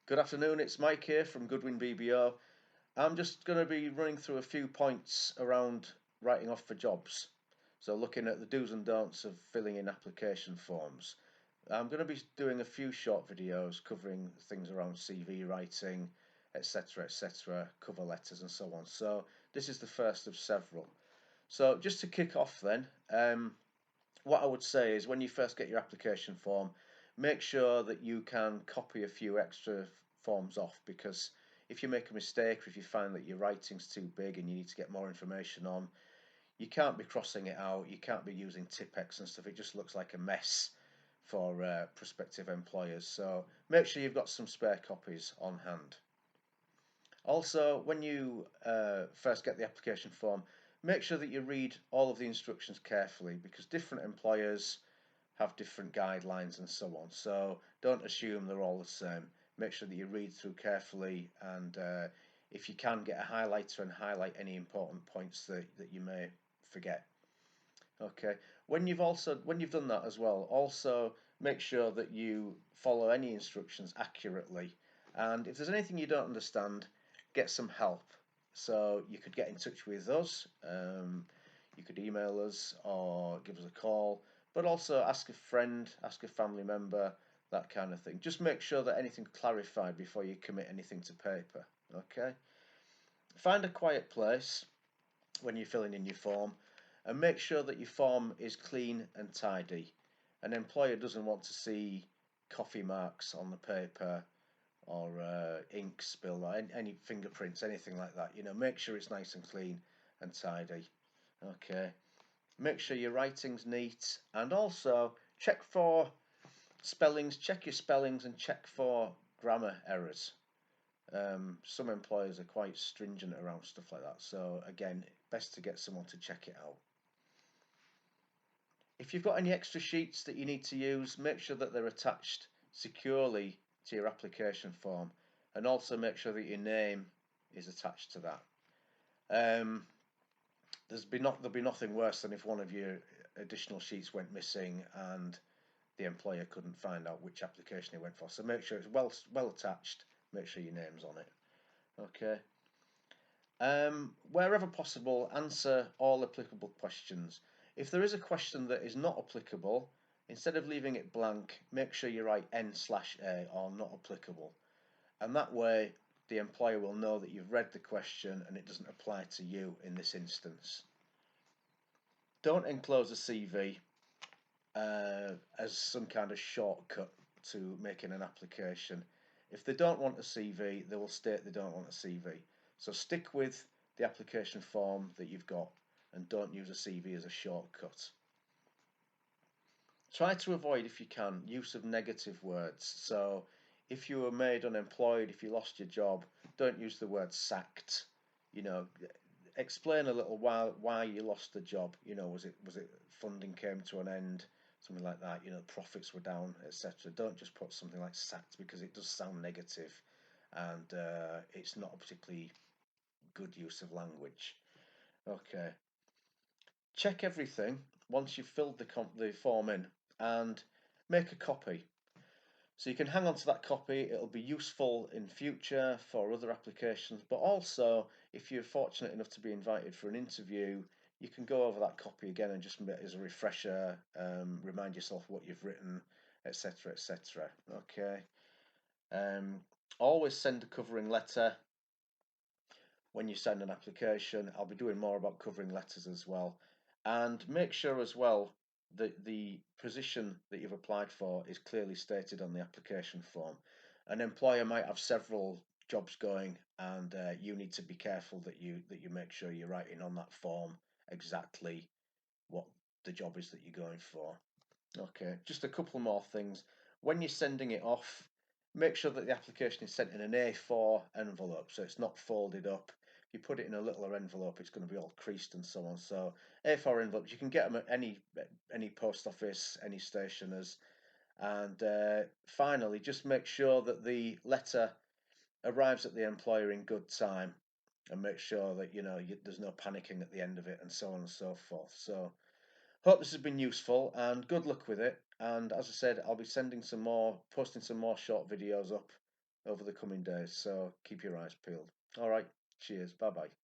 Good afternoon, it's Mike here from Goodwin BBO. I'm just going to be running through a few points around writing off for jobs. So, looking at the do's and don'ts of filling in application forms. I'm going to be doing a few short videos covering things around CV writing, etc., cover letters, and so on. So, this is the first of several. So, just to kick off, then, what I would say is when you first get your application form, make sure that you can copy a few extra forms off, because if you make a mistake or if you find that your writing's too big and you need to get more information on, you can't be crossing it out, you can't be using Tipex and stuff. It just looks like a mess for prospective employers. So make sure you've got some spare copies on hand. Also, when you first get the application form, make sure that you read all of the instructions carefully, because different employers have different guidelines and so on. So don't assume they're all the same. Make sure that you read through carefully, and if you can, get a highlighter and highlight any important points that you may forget. Okay. When you've done that as well, also make sure that you follow any instructions accurately. And if there's anything you don't understand, get some help. So you could get in touch with us. You could email us or give us a call, but also ask a friend, ask a family member, that kind of thing. Just make sure that anything's clarified before you commit anything to paper. Okay. Find a quiet place when you're filling in your form, and make sure that your form is clean and tidy. An employer doesn't want to see coffee marks on the paper or ink spill or any fingerprints, anything like that. Make sure it's nice and clean and tidy. Okay. Make sure your writing's neat, and also check for spellings. Check your spellings and check for grammar errors. Some employers are quite stringent around stuff like that. So again, best to get someone to check it out. If you've got any extra sheets that you need to use, make sure that they're attached securely to your application form, and also make sure that your name is attached to that. There'll be nothing worse than if one of your additional sheets went missing and the employer couldn't find out which application it went for. So make sure it's well attached. Make sure your name's on it. Okay. Wherever possible, answer all applicable questions. If there is a question that is not applicable, instead of leaving it blank, make sure you write N/A or not applicable. And that way, the employer will know that you've read the question and it doesn't apply to you in this instance. Don't enclose a CV as some kind of shortcut to making an application. If they don't want a CV, they will state they don't want a CV. So stick with the application form that you've got and don't use a CV as a shortcut. Try to avoid, if you can, use of negative words. So if you were made unemployed, if you lost your job, don't use the word sacked. Explain a little why you lost the job. Was it funding came to an end, something like that. Profits were down, etc. Don't just put something like sacked, because it does sound negative, and it's not a particularly good use of language. Okay. Check everything once you've filled the form in, and make a copy. So you can hang on to that copy. It'll be useful in future for other applications, but also if you're fortunate enough to be invited for an interview, you can go over that copy again and just as a refresher, remind yourself what you've written, etc. Okay. Always send a covering letter when you send an application. I'll be doing more about covering letters as well. And make sure as well that the position that you've applied for is clearly stated on the application form. An employer might have several jobs going, and you need to be careful that you make sure you're writing on that form exactly what the job is that you're going for. Okay, just a couple more things. When you're sending it off, make sure that the application is sent in an A4 envelope, so it's not folded up. If you put it in a littler envelope, it's going to be all creased and so on. So A4 envelopes, you can get them at any post office, any stationers. And finally, just make sure that the letter arrives at the employer in good time, and make sure that there's no panicking at the end of it, and so on and so forth. So hope this has been useful, and good luck with it. And as I said, I'll be posting some more short videos up over the coming days. So keep your eyes peeled. All right. Cheers. Bye bye.